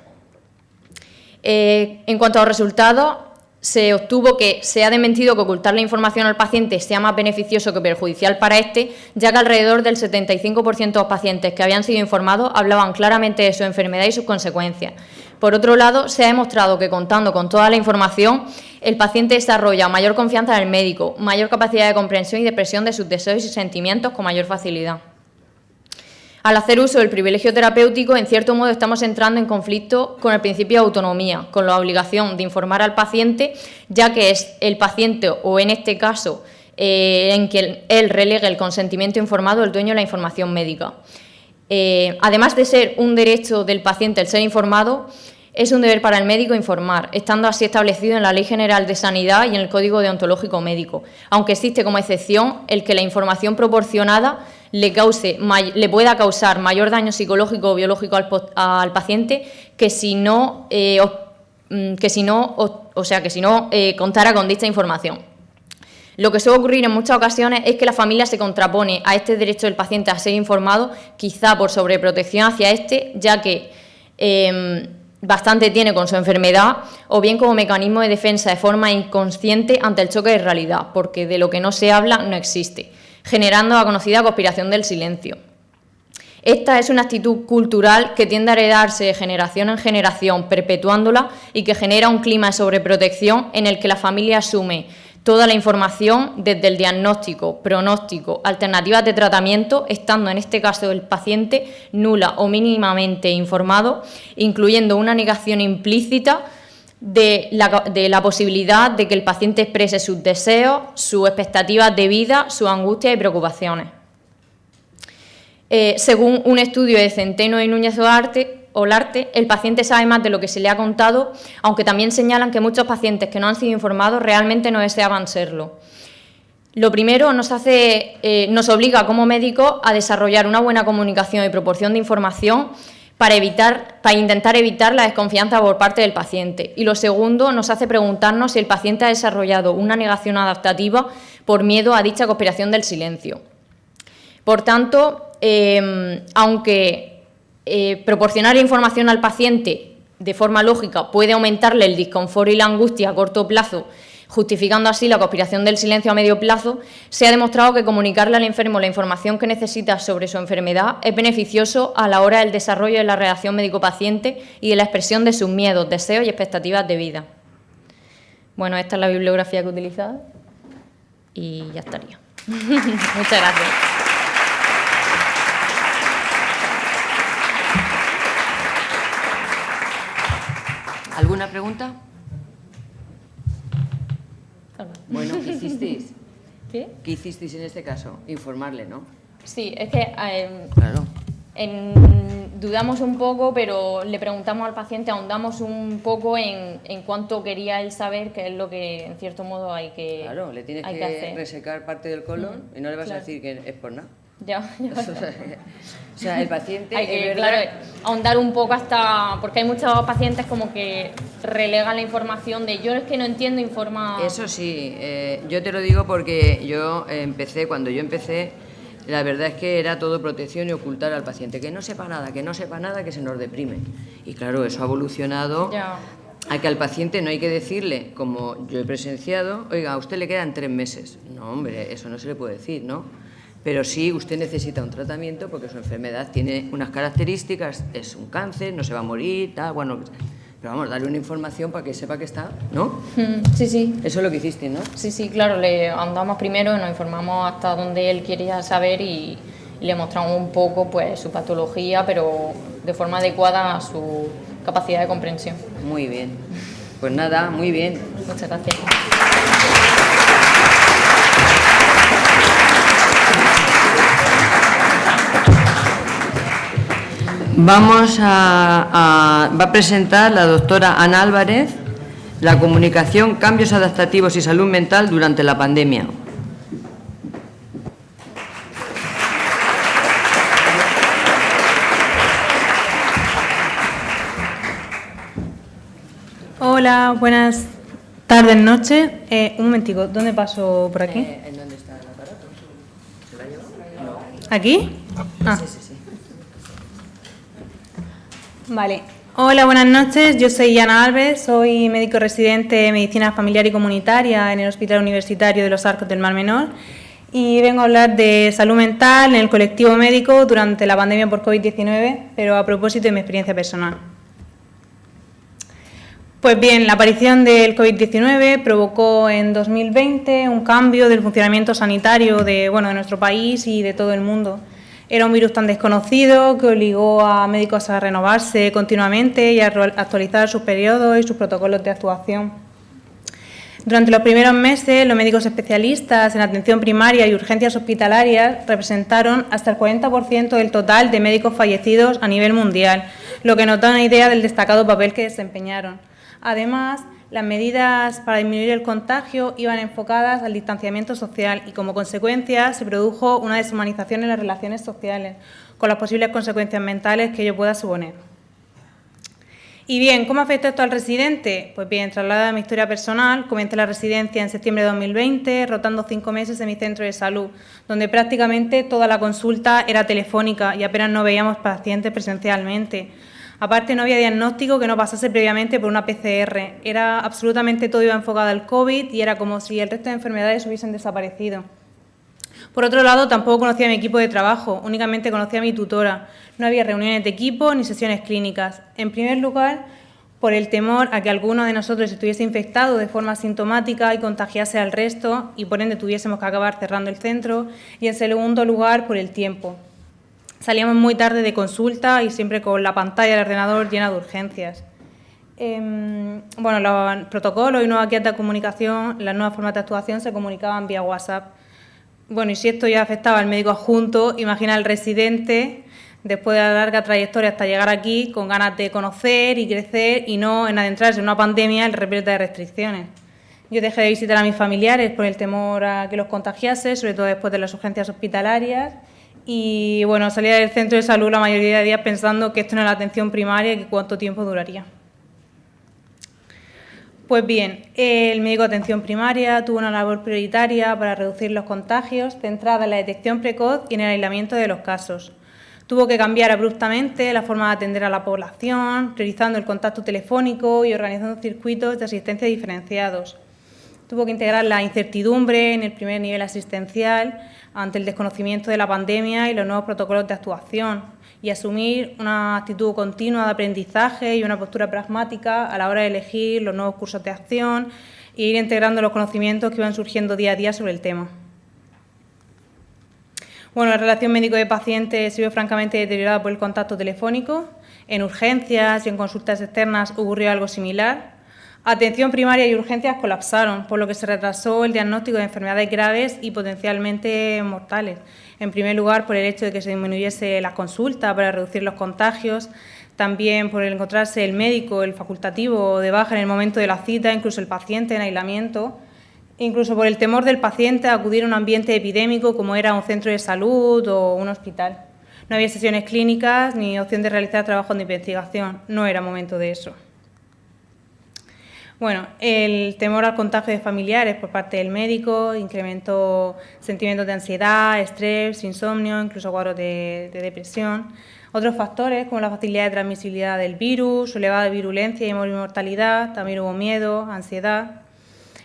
En cuanto a los resultados, se obtuvo que se ha desmentido que ocultar la información al paciente sea más beneficioso que perjudicial para este, ya que alrededor del 75% de los pacientes que habían sido informados hablaban claramente de su enfermedad y sus consecuencias. Por otro lado, se ha demostrado que contando con toda la información, el paciente desarrolla mayor confianza en el médico, mayor capacidad de comprensión y de expresión de sus deseos y sentimientos con mayor facilidad. Al hacer uso del privilegio terapéutico, en cierto modo estamos entrando en conflicto con el principio de autonomía, con la obligación de informar al paciente, ya que es el paciente, o en este caso, en que él relegue el consentimiento informado, el dueño de la información médica. Además de ser un derecho del paciente el ser informado, Es un deber para el médico informar, estando así establecido en la Ley General de Sanidad y en el Código Deontológico Médico, aunque existe como excepción el que la información proporcionada le pueda causar mayor daño psicológico o biológico al paciente que si no contara con dicha información. Lo que suele ocurrir en muchas ocasiones es que la familia se contrapone a este derecho del paciente a ser informado, quizá por sobreprotección hacia este, ya que bastante tiene con su enfermedad, o bien como mecanismo de defensa de forma inconsciente ante el choque de realidad, porque de lo que no se habla no existe, generando la conocida conspiración del silencio. Esta es una actitud cultural que tiende a heredarse de generación en generación, perpetuándola, y que genera un clima de sobreprotección en el que la familia asume toda la información desde el diagnóstico, pronóstico, alternativas de tratamiento, estando en este caso el paciente nula o mínimamente informado, incluyendo una negación implícita de la posibilidad de que el paciente exprese sus deseos, sus expectativas de vida, sus angustias y preocupaciones. Según un estudio de Centeno y Núñez Olarte, el paciente sabe más de lo que se le ha contado, aunque también señalan que muchos pacientes que no han sido informados realmente no deseaban serlo. Lo primero nos obliga como médicos a desarrollar una buena comunicación y proporción de información para intentar evitar la desconfianza por parte del paciente. Y lo segundo nos hace preguntarnos si el paciente ha desarrollado una negación adaptativa por miedo a dicha conspiración del silencio. Por tanto, aunque proporcionar información al paciente de forma lógica puede aumentarle el disconfort y la angustia a corto plazo, justificando así la conspiración del silencio a medio plazo, se ha demostrado que comunicarle al enfermo la información que necesita sobre su enfermedad es beneficioso a la hora del desarrollo de la relación médico-paciente y de la expresión de sus miedos, deseos y expectativas de vida. Bueno, esta es la bibliografía que he utilizado y ya estaría. Muchas gracias. ¿Alguna pregunta? Bueno, ¿qué hicisteis? ¿Qué? ¿Qué hicisteis en este caso? Informarle, ¿no? Sí, es que Claro. dudamos un poco, pero le preguntamos al paciente, ahondamos un poco en cuánto quería él saber, que es lo que en cierto modo hay que hacer. Claro, le tienes que resecar parte del colon y no le vas a decir que es por nada. Ya. O sea, el paciente... Hay que, claro, ahondar un poco hasta... Porque hay muchos pacientes como que relegan la información de yo es que no entiendo, informa... Eso sí, yo te lo digo porque cuando yo empecé, la verdad es que era todo protección y ocultar al paciente, que no sepa nada, que se nos deprime. Y claro, eso ha evolucionado a que al paciente no hay que decirle, como yo he presenciado, oiga, a usted le quedan 3 meses. No, hombre, eso no se le puede decir, ¿no? Pero sí, usted necesita un tratamiento porque su enfermedad tiene unas características, es un cáncer, no se va a morir, tal, bueno... Pero vamos, darle una información para que sepa que está, ¿no? Sí, sí. Eso es lo que hiciste, ¿no? Sí, claro, le andamos primero, nos informamos hasta donde él quería saber y le mostramos un poco pues su patología, pero de forma adecuada a su capacidad de comprensión. Muy bien. Pues nada, muy bien. Muchas gracias. Va a presentar la doctora Ana Álvarez la comunicación, cambios adaptativos y salud mental durante la pandemia. Hola, buenas tardes, noches. Un momentico, ¿dónde paso por aquí? ¿En dónde está el aparato? ¿Se lo ha llevado? No. ¿Aquí? Ah. Sí. Vale. Hola, buenas noches. Yo soy Ana Alves, soy médico residente de Medicina Familiar y Comunitaria en el Hospital Universitario de los Arcos del Mar Menor y vengo a hablar de salud mental en el colectivo médico durante la pandemia por COVID-19, pero a propósito de mi experiencia personal. Pues bien, la aparición del COVID-19 provocó en 2020 un cambio del funcionamiento sanitario de nuestro país y de todo el mundo. Era un virus tan desconocido que obligó a médicos a renovarse continuamente y a actualizar sus periodos y sus protocolos de actuación. Durante los primeros meses, los médicos especialistas en atención primaria y urgencias hospitalarias representaron hasta el 40% del total de médicos fallecidos a nivel mundial, lo que nos da una idea del destacado papel que desempeñaron. Además, las medidas para disminuir el contagio iban enfocadas al distanciamiento social y, como consecuencia, se produjo una deshumanización en las relaciones sociales, con las posibles consecuencias mentales que ello pueda suponer. Y bien, ¿cómo afecta esto al residente? Pues bien, trasladada mi historia personal, comencé la residencia en septiembre de 2020, rotando 5 meses en mi centro de salud, donde prácticamente toda la consulta era telefónica y apenas no veíamos pacientes presencialmente. Aparte, no había diagnóstico que no pasase previamente por una PCR. Era absolutamente todo iba enfocado al COVID y era como si el resto de enfermedades hubiesen desaparecido. Por otro lado, tampoco conocía a mi equipo de trabajo, únicamente conocía a mi tutora. No había reuniones de equipo ni sesiones clínicas. En primer lugar, por el temor a que alguno de nosotros estuviese infectado de forma asintomática y contagiase al resto y por ende tuviésemos que acabar cerrando el centro. Y en segundo lugar, por el tiempo. Salíamos muy tarde de consulta y siempre con la pantalla del ordenador llena de urgencias. Bueno, los protocolos y nuevas guías de comunicación, las nuevas formas de actuación se comunicaban vía WhatsApp. Bueno, y si esto ya afectaba al médico adjunto, imagina al residente, después de la larga trayectoria hasta llegar aquí, con ganas de conocer y crecer y no en adentrarse en una pandemia el repleta de restricciones. Yo dejé de visitar a mis familiares por el temor a que los contagiase, sobre todo después de las urgencias hospitalarias. Y bueno, salía del centro de salud la mayoría de días pensando que esto no era la atención primaria y que cuánto tiempo duraría. Pues bien, el médico de atención primaria tuvo una labor prioritaria para reducir los contagios, centrada en la detección precoz y en el aislamiento de los casos. Tuvo que cambiar abruptamente la forma de atender a la población, priorizando el contacto telefónico y organizando circuitos de asistencia diferenciados. Tuvo que integrar la incertidumbre en el primer nivel asistencial ante el desconocimiento de la pandemia y los nuevos protocolos de actuación y asumir una actitud continua de aprendizaje y una postura pragmática a la hora de elegir los nuevos cursos de acción e ir integrando los conocimientos que iban surgiendo día a día sobre el tema. Bueno, la relación médico de paciente se vio francamente deteriorada por el contacto telefónico. En urgencias y en consultas externas ocurrió algo similar. Atención primaria y urgencias colapsaron, por lo que se retrasó el diagnóstico de enfermedades graves y potencialmente mortales. En primer lugar, por el hecho de que se disminuyese las consultas para reducir los contagios, también por el encontrarse el médico, el facultativo de baja en el momento de la cita, incluso el paciente en aislamiento, incluso por el temor del paciente a acudir a un ambiente epidémico como era un centro de salud o un hospital. No había sesiones clínicas ni opción de realizar trabajos de investigación, no era momento de eso. Bueno, el temor al contagio de familiares por parte del médico incrementó sentimientos de ansiedad, estrés, insomnio, incluso cuadros de depresión. Otros factores, como la facilidad de transmisibilidad del virus, su elevada virulencia y mortalidad, también hubo miedo, ansiedad.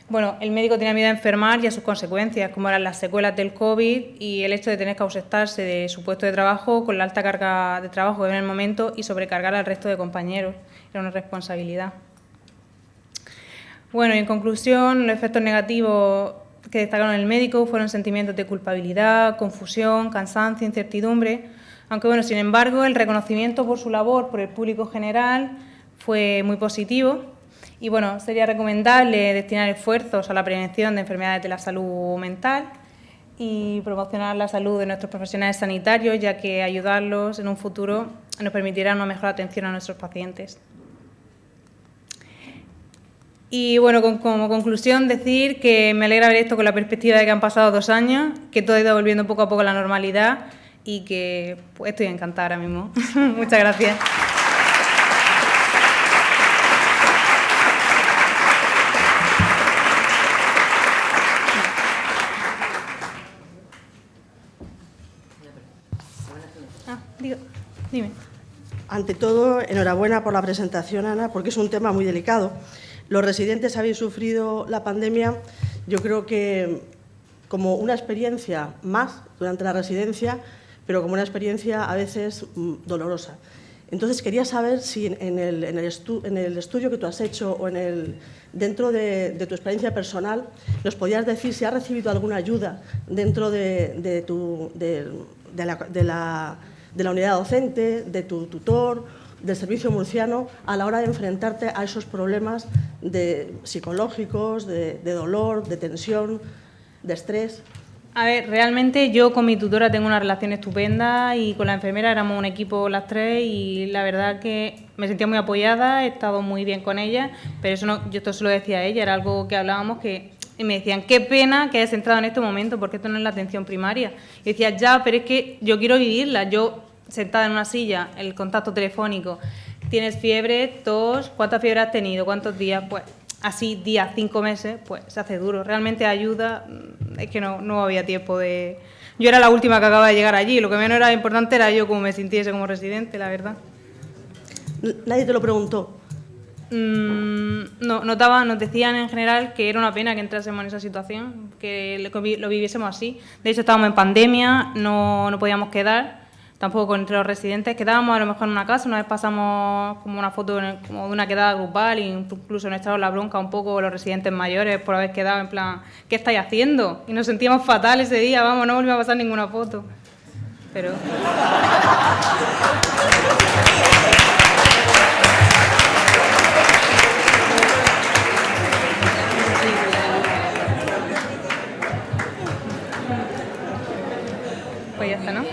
Bueno, el médico tenía miedo a enfermar y a sus consecuencias, como eran las secuelas del COVID y el hecho de tener que ausentarse de su puesto de trabajo con la alta carga de trabajo que había en el momento y sobrecargar al resto de compañeros. Era una responsabilidad. Bueno, y en conclusión, los efectos negativos que destacaron el médico fueron sentimientos de culpabilidad, confusión, cansancio, incertidumbre, aunque bueno, sin embargo, el reconocimiento por su labor por el público general fue muy positivo y bueno, sería recomendable destinar esfuerzos a la prevención de enfermedades de la salud mental y promocionar la salud de nuestros profesionales sanitarios, ya que ayudarlos en un futuro nos permitirá una mejor atención a nuestros pacientes. Y bueno, como conclusión decir que me alegra ver esto con la perspectiva de que han pasado 2 años, que todo ha ido volviendo poco a poco a la normalidad y que pues, estoy encantada ahora mismo. Muchas gracias. Dime. Ante todo, enhorabuena por la presentación, Ana, porque es un tema muy delicado. Los residentes habéis sufrido la pandemia, yo creo que como una experiencia más durante la residencia, pero como una experiencia a veces dolorosa. Entonces, quería saber si en el estudio que tú has hecho o dentro de tu experiencia personal, nos podías decir si has recibido alguna ayuda dentro de la unidad docente, de tu tutor, del servicio murciano, a la hora de enfrentarte a esos problemas psicológicos, de dolor, de tensión, de estrés. A ver, realmente yo con mi tutora tengo una relación estupenda y con la enfermera éramos un equipo las tres y la verdad que me sentía muy apoyada, he estado muy bien con ella, pero eso no, yo esto se lo decía a ella, era algo que hablábamos y me decían, qué pena que hayas entrado en este momento porque esto no es la atención primaria. Y decía, ya, pero es que yo quiero vivirla, yo sentada en una silla, el contacto telefónico, tienes fiebre, tos, ¿cuánta fiebre has tenido? ¿Cuántos días? Pues así, días, 5 meses, pues se hace duro. Realmente ayuda, es que no había tiempo de... Yo era la última que acababa de llegar allí, lo que menos era importante era yo cómo me sintiese como residente, la verdad. ¿Nadie te lo preguntó? No, nos decían en general que era una pena que entrásemos en esa situación, que lo viviésemos así. De hecho, estábamos en pandemia, no podíamos quedar, tampoco entre los residentes. Quedábamos a lo mejor en una casa, una vez pasamos como una foto como de una quedada grupal, e incluso nos echaron la bronca un poco los residentes mayores por haber quedado en plan, ¿qué estáis haciendo? Y nos sentíamos fatal ese día, vamos, no volvimos a pasar ninguna foto. Pero... Pues ya está, ¿no?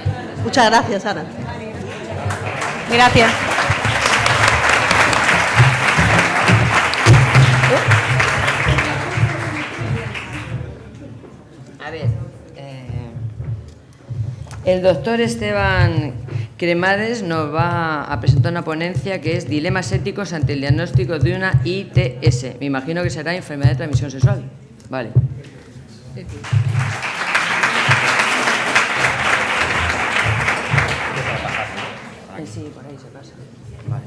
Muchas gracias, Ana. Gracias. A ver, el doctor Esteban Cremades nos va a presentar una ponencia que es Dilemas éticos ante el diagnóstico de una ITS. Me imagino que será enfermedad de transmisión sexual. Vale. Sí, por ahí se pasa. Vale.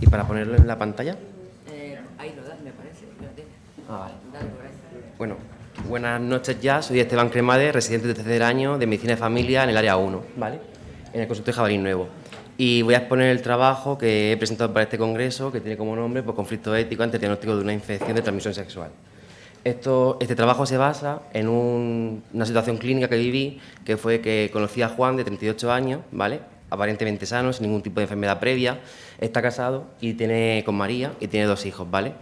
¿Y para ponerlo en la pantalla? Ahí lo das, me parece. Vale. Dale por ahí. Bueno, buenas noches ya. Soy Esteban Cremades, residente de tercer año de Medicina de Familia en el área 1, ¿vale? En el consultorio Jabalí Nuevo. Y voy a exponer el trabajo que he presentado para este congreso, que tiene como nombre pues, Conflicto ético ante el diagnóstico de una infección de transmisión sexual. Este trabajo se basa en una situación clínica que viví, que fue que conocí a Juan, de 38 años, ¿vale? Aparentemente sano, sin ningún tipo de enfermedad previa, está casado y tiene con María y tiene 2 hijos, ¿vale?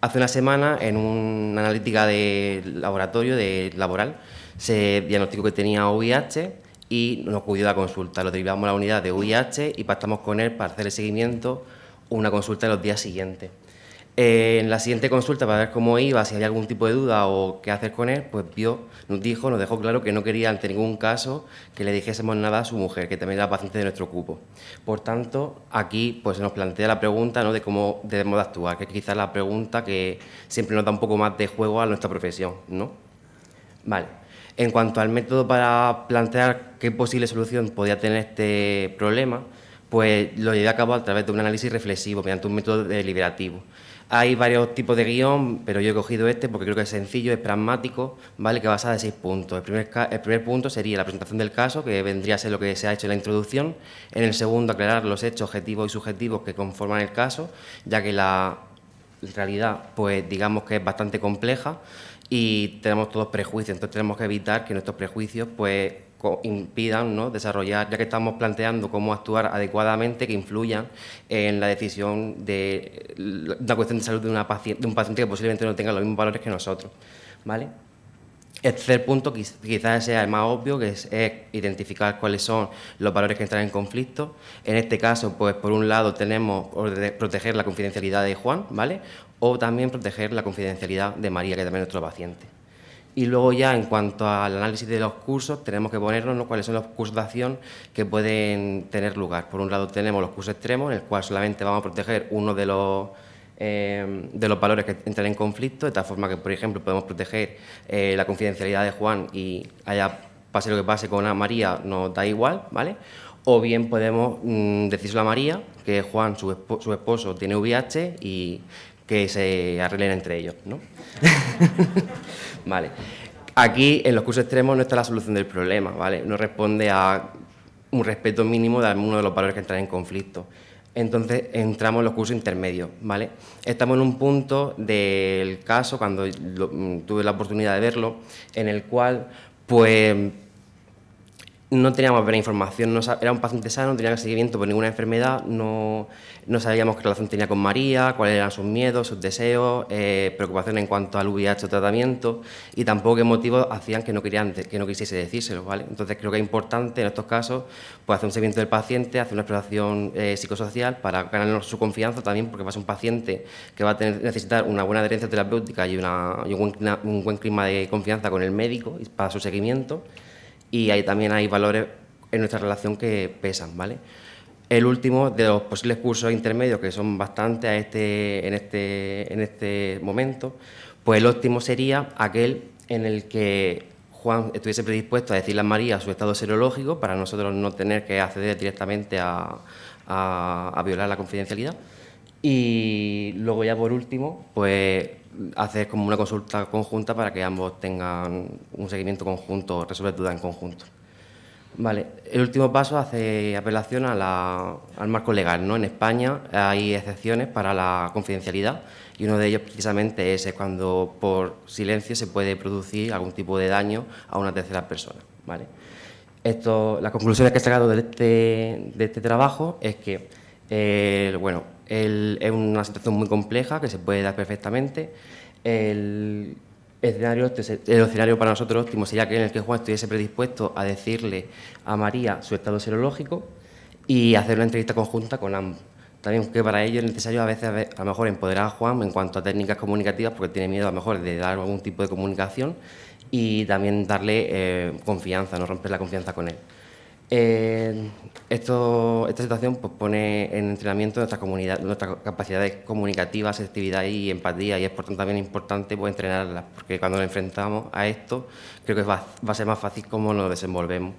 Hace una semana, en una analítica de laboratorio, laboral, se diagnosticó que tenía VIH y nos acudió a la consulta. Lo derivamos a la unidad de VIH y pactamos con él para hacer el seguimiento, una consulta en los días siguientes. En la siguiente consulta, para ver cómo iba, si había algún tipo de duda o qué hacer con él, pues nos dejó claro que no quería ante ningún caso que le dijésemos nada a su mujer, que también era paciente de nuestro cupo. Por tanto, aquí pues, se nos plantea la pregunta, ¿no?, de cómo debemos de actuar, que es quizás la pregunta que siempre nos da un poco más de juego a nuestra profesión, ¿no? Vale. En cuanto al método para plantear qué posible solución podía tener este problema, pues lo llevé a cabo a través de un análisis reflexivo, mediante un método deliberativo. Hay varios tipos de guión, pero yo he cogido este porque creo que es sencillo, es pragmático, ¿vale?, que basa en 6 puntos. El primer punto sería la presentación del caso, que vendría a ser lo que se ha hecho en la introducción. En el segundo, aclarar los hechos objetivos y subjetivos que conforman el caso, ya que la realidad, pues digamos que es bastante compleja y tenemos todos prejuicios, entonces tenemos que evitar que nuestros prejuicios pues impidan, ¿no?, desarrollar, ya que estamos planteando cómo actuar adecuadamente, que influyan en la decisión de la cuestión de salud de un paciente que posiblemente no tenga los mismos valores que nosotros, ¿vale? El tercer punto quizás sea el más obvio, que es identificar cuáles son los valores que entran en conflicto. En este caso, pues por un lado tenemos proteger la confidencialidad de Juan, ¿vale?, o también proteger la confidencialidad de María, que también es nuestro paciente. Y luego ya, en cuanto al análisis de los cursos, tenemos que ponernos, ¿no?, cuáles son los cursos de acción que pueden tener lugar. Por un lado tenemos los cursos extremos, en el cual solamente vamos a proteger uno de los valores que entran en conflicto, de tal forma que, por ejemplo, podemos proteger la confidencialidad de Juan y pase lo que pase con María, nos da igual, ¿vale? O bien podemos decírselo a María, que Juan, su esposo, tiene VIH y que se arreglen entre ellos, ¿no? Vale. Aquí, en los cursos extremos, no está la solución del problema, ¿vale? No responde a un respeto mínimo de alguno de los valores que entran en conflicto. Entonces, entramos en los cursos intermedios, ¿vale? Estamos en un punto del caso, cuando tuve la oportunidad de verlo, en el cual, pues, no teníamos apenas información, era un paciente sano, no tenía seguimiento por ninguna enfermedad, no sabíamos qué relación tenía con María, cuáles eran sus miedos, sus deseos, preocupaciones en cuanto al VIH o tratamiento, y tampoco qué motivos hacían que no quisiese decírselo, ¿vale? Entonces creo que es importante en estos casos pues, hacer un seguimiento del paciente, hacer una exploración psicosocial para ganarnos su confianza también, porque va a ser un paciente que va a necesitar una buena adherencia terapéutica y un buen clima de confianza con el médico para su seguimiento. Y ahí también hay valores en nuestra relación que pesan, ¿vale? El último de los posibles cursos intermedios, que son bastantes en este momento, pues el óptimo sería aquel en el que Juan estuviese predispuesto a decirle a María su estado serológico para nosotros no tener que acceder directamente a violar la confidencialidad. Y luego ya por último, pues hacer como una consulta conjunta para que ambos tengan un seguimiento conjunto, resolver dudas en conjunto. Vale. El último paso hace apelación al marco legal, ¿no? En España hay excepciones para la confidencialidad y uno de ellos precisamente es cuando por silencio se puede producir algún tipo de daño a una tercera persona, ¿vale? Las conclusiones que he sacado de este trabajo es que es una situación muy compleja que se puede dar perfectamente. El escenario para nosotros óptimo sería aquel en el que Juan estuviese predispuesto a decirle a María su estado serológico y hacer una entrevista conjunta con ambos. También que para ello es necesario a veces a lo mejor empoderar a Juan en cuanto a técnicas comunicativas porque tiene miedo a lo mejor de dar algún tipo de comunicación y también darle confianza, no romper la confianza con él. Esta situación pues, pone en entrenamiento nuestras capacidades comunicativas, asertividad y empatía, y es por tanto también importante pues, entrenarlas, porque cuando nos enfrentamos a esto creo que va a ser más fácil cómo nos desenvolvemos.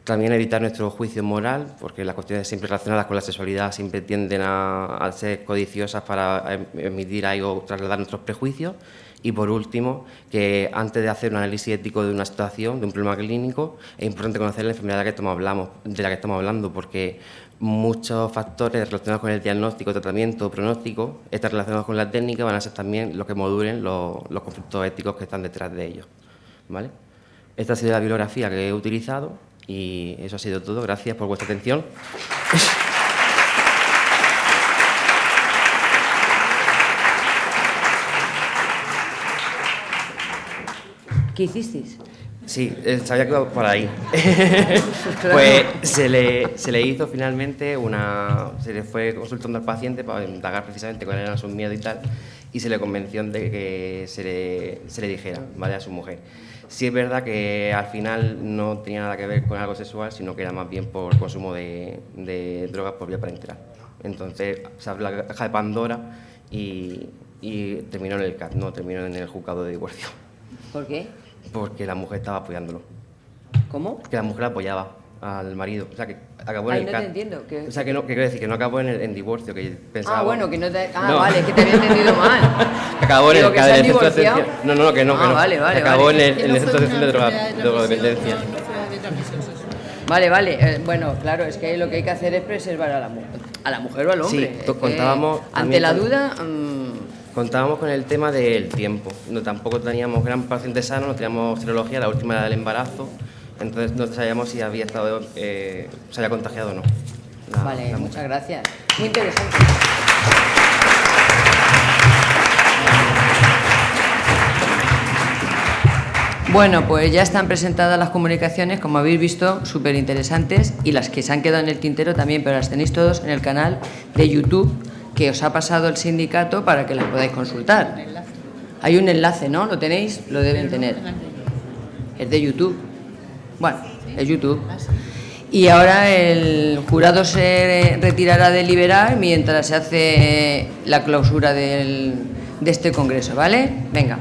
También evitar nuestro juicio moral, porque las cuestiones siempre relacionadas con la sexualidad siempre tienden a ser codiciosas para emitir ahí o trasladar nuestros prejuicios. Y por último, que antes de hacer un análisis ético de una situación, de un problema clínico, es importante conocer la enfermedad de la que estamos hablando, porque muchos factores relacionados con el diagnóstico, tratamiento o pronóstico, están relacionados con la técnica, van a ser también los que modulen los conflictos éticos que están detrás de ellos, ¿vale? Esta ha sido la bibliografía que he utilizado y eso ha sido todo. Gracias por vuestra atención. ¿Qué hicisteis? Sí, sabía que iba por ahí. Claro. Pues se le hizo finalmente se le fue consultando al paciente para indagar precisamente cuáles eran sus miedos y tal, y se le convenció de que se le dijera, ¿vale?, a su mujer. Sí es verdad que al final no tenía nada que ver con algo sexual, sino que era más bien por consumo de drogas por vía parenteral. Entonces se abrió la caja de Pandora y terminó en el CAT, no terminó en el juzgado de divorcio. ¿Por qué? Porque la mujer estaba apoyándolo. ¿Cómo? Que la mujer apoyaba al marido. O sea, que acabó en el no CAT. te entiendo. O sea, que quiero decir que no acabó en divorcio, que pensaba... bueno, que no te... no. Vale, es que te había entendido mal. Acabó en el CAT de centro de atención. No, que no. Vale. Acabó en el centro de atención de drogodependencia. Vale. Bueno, claro, es que lo que hay que hacer es preservar a la mujer o al hombre. Sí, contábamos... Ante la duda... Contábamos con el tema del tiempo. No, tampoco teníamos gran paciente sano, no teníamos serología, la última era del embarazo. Entonces no sabíamos si había se había contagiado o no. Vale, muchas gracias. Muy interesante. Bueno, pues ya están presentadas las comunicaciones, como habéis visto, súper interesantes, y las que se han quedado en el tintero también, pero las tenéis todos en el canal de YouTube que os ha pasado el sindicato para que las podáis consultar. Hay un enlace, ¿no? ¿Lo tenéis? Lo deben tener. Es de YouTube. Bueno, es YouTube. Y ahora el jurado se retirará a deliberar mientras se hace la clausura de este congreso, ¿vale? Venga.